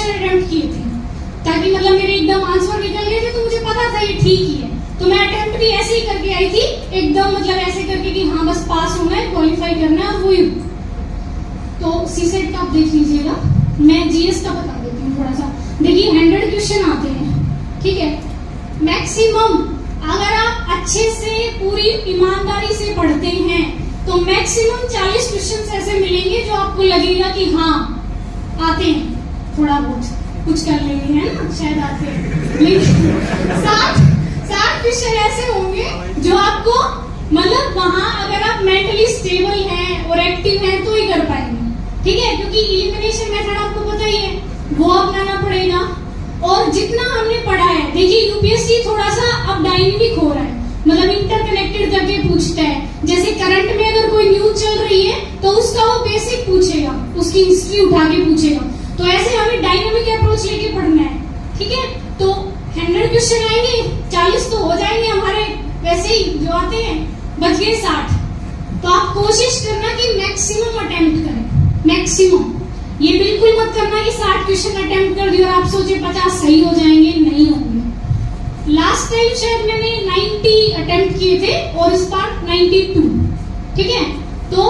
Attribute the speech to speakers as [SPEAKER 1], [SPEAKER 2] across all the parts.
[SPEAKER 1] Question attempt किए थे, ताकि मतलब मेरे एकदम आंसर निकल गए थे तो मुझे पता था ये ठीक ही है। तो मैं अटेम्प्ट भी ऐसे ही करके आई थी, एकदम मतलब ऐसे करके कि हाँ बस पास होना है, क्वालिफाई करना है, वही। तो सीसेट का आप देख लीजिएगा, मैं जीएस का बता देती हूँ थोड़ा सा। देखिए 100 क्वेश्चन आते हैं, ठीक है। मैक्सिमम अगर आप अच्छे से पूरी ईमानदारी से पढ़ते हैं तो मैक्सिमम 40 क्वेश्चन ऐसे मिलेंगे जो आपको लगेगा कि हाँ आते हैं, थोड़ा बहुत कुछ कर लेंगे, है ना, शायद आते हैं। लेकिन 60 क्वेश्चन ऐसे होंगे जो आपको मतलब वहां अगर आप मेंटली स्टेबल हैं और एक्टिव हैं तो ही कर पाएंगे, ठीक है। क्योंकि इलिमिनेशन मेथड आपको पता ही है, वो अपनाना पड़ेगा। और जितना हमने पढ़ा है, देखिए यूपीएससी थोड़ा सा अब डायनेमिक हो रहा है, मतलब इंटरकनेक्टेड करके पूछता है। जैसे करंट में अगर कोई न्यूज चल रही है तो उसका वो बेसिक पूछेगा, उसकी हिस्ट्री उठा के पूछेगा। तो ऐसे हमें डायनेमिक अप्रोच लेके पढ़ना है, ठीक है। तो 100 क्वेश्चन आएंगे, 40 तो हो जाएंगे हमारे वैसे ही जो आते हैं, बच गए 60। तो आप कोशिश करना कि मैक्सिमम अटेम्प्ट करें, मैक्सिमम। ये बिल्कुल मत करना कि 60 क्वेश्चन अटेम्प्ट कर दिए और आप सोचे 50 सही हो जाएंगे, नहीं होंगे। लास्ट टाइम शायद मैंने 90 अटेम्प्ट किए थे और इस बार 92, ठीक है। तो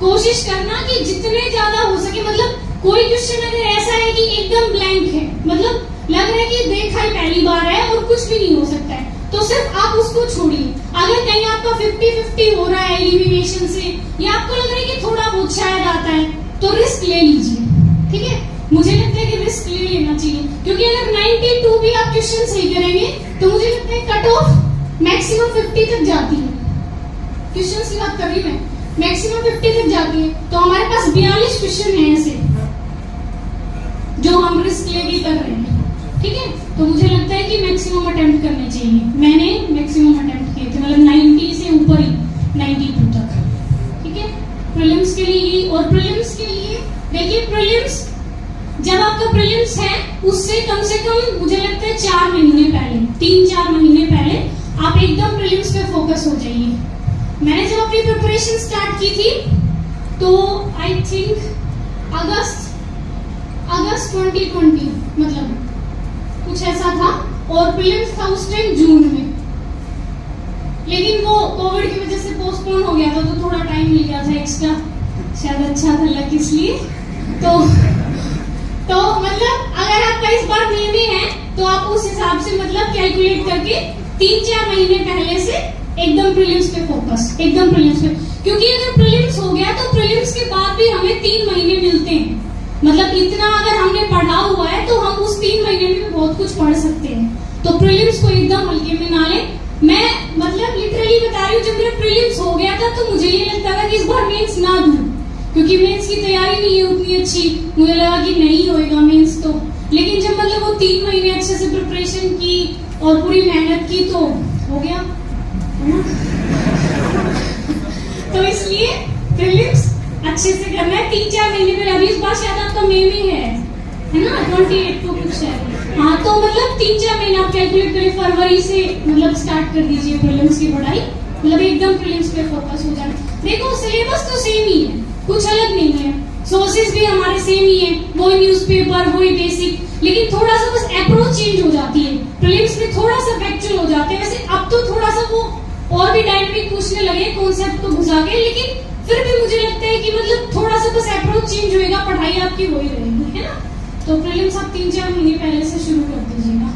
[SPEAKER 1] कोशिश करना कि जितने ज्यादा हो सके, मतलब कोई क्वेश्चन अगर ऐसा है कि एकदम ब्लैंक है, मतलब लग रहा है कि देखा ही पहली बार है और कुछ भी नहीं हो सकता है, तो सिर्फ आप उसको छोड़िए। अगर कहीं आपका 50-50 हो रहा है एलिमिनेशन से, या आपको लग रहा है कि थोड़ा बहुत शायद आता है, तो रिस्क ले लीजिए, ठीक है। मुझे लगता है कि रिस्क ले लेना चाहिए, क्योंकि अगर 92 भी आप क्वेश्चन सही करेंगे तो मुझे लगता है कट ऑफ मैक्सिमम 50 तक जाती है। क्वेश्चन की बात कर रही मैं, मैक्सिमम 50 तक जाती है। तो हमारे पास 42 क्वेश्चन है ऐसे जो हम रिस्क लेके कर रहे हैं, ठीक है। तो मुझे लगता है कि मैक्सिमम अटेम्प्ट करने चाहिए। मैंने मैक्सिमम अटेम्प्ट किए थे, मतलब 90 से ऊपर ही, 92 तक, ठीक है। प्रीलिम्स के लिए, और प्रीलिम्स के लिए देखिए, प्रीलिम्स जब आपका प्रीलिम्स है उससे कम से कम मुझे लगता है 4 महीने पहले, 3-4 महीने पहले आप एकदम प्रीलिम्स पे फोकस हो जाइए। मैंने जब अपनी प्रिपरेशन स्टार्ट की थी तो आई थिंक अगस्त 2020, मतलब कुछ ऐसा था, और प्रीलिम्स था उस टाइम जून में। लेकिन वो कोविड की वजह से पोस्टपोन हो गया था, तो थोड़ा टाइम मिल गया था एक्स्ट्रा, शायद अच्छा था लक इसलिए। तो मतलब अगर आपका इस बार मई में है तो आप उस हिसाब से मतलब कैलकुलेट करके 3-4 महीने पहले से एकदम प्रीलिम्स पे फोकस, एकदम प्रीलिम्स पे। क्योंकि अगर प्रीलिम्स हो गया तो प्रीलिम्स के बाद भी हमें 3 महीने मिलते हैं, मतलब इतना अगर हमने पढ़ा हुआ है तो हम उस 3 महीने में भी बहुत कुछ पढ़ सकते हैं। तो प्रीलिम्स को एकदम हल्के में ना लें। मैं मतलब लिटरली बता रही हूँ, जब मेरा प्रीलिम्स हो गया था तो मुझे ये लगता था कि इस बार मेंस ना दूं, क्योंकि मेंस की तैयारी नहीं है उतनी अच्छी, मुझे लगा कि नहीं होएगा मेंस तो। लेकिन जब मतलब वो 3 महीने अच्छे से प्रिपरेशन की और पूरी मेहनत की तो हो गया। तो इसलिए प्रीलिम्स अच्छे से करना है 3-4 महीने पहले। अभी इस बार शायद आपका मई में है ना, 28 को कुछ है। हाँ, तो मतलब 3-4 महीने आप कैलकुलेट करें, फरवरी से मतलब स्टार्ट कर दीजिए प्रीलिम्स की पढ़ाई, मतलब एकदम प्रीलिम्स पे फोकस हो जाए। देखो सिलेबस तो सेम ही है, कुछ अलग नहीं है, सोर्सेज भी हमारे सेम ही है, वही न्यूज़पेपर, वही बेसिक, लेकिन थोड़ा सा बस अप्रोच चेंज हो जाती है। प्रीलिम्स में थोड़ा सा फैक्चुअल हो जाते हैं, वैसे अब तो थोड़ा सा वो और भी डायनेमिक पूछने लगे कॉन्सेप्ट को घुसा के, लेकिन फिर भी मुझे लगता है कि मतलब थोड़ा सा बस अप्रोच चेंज होएगा, पढ़ाई आपकी वही रहेगी, है ना। तो प्रीलिम्स आप 3-4 महीने पहले से शुरू कर दीजिएगा।